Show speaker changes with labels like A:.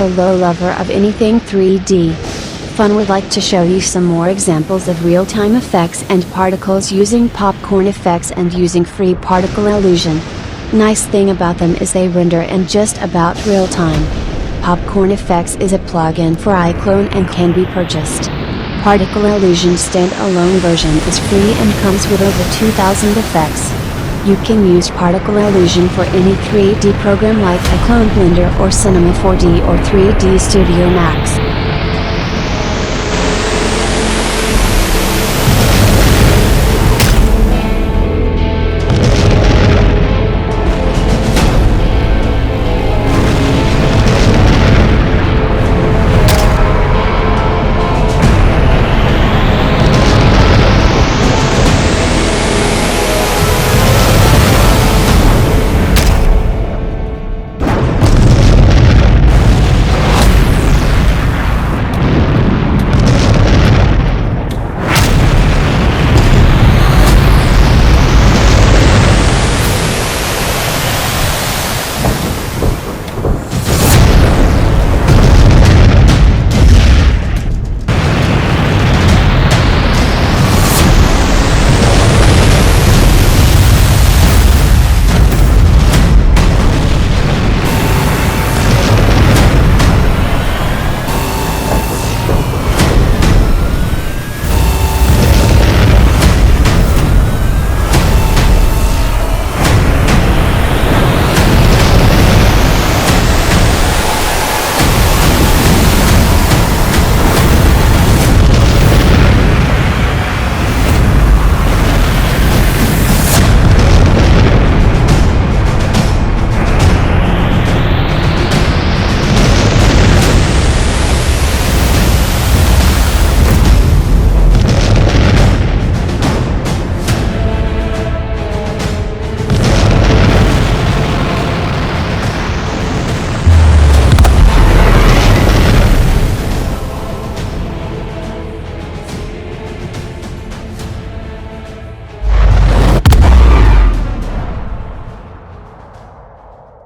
A: Hello lover of anything 3D. Fun would like to show you some more examples of real-time effects and particles using PopcornFX and using free particle illusion. Nice thing about them is they render in just about real time. PopcornFX is a plugin for Iclone and can be purchased. Particle Illusion standalone version is free and comes with over 2,000 effects. You can use Particle Illusion for any 3D program like Iclone Blender or Cinema 4D or 3D Studio Max.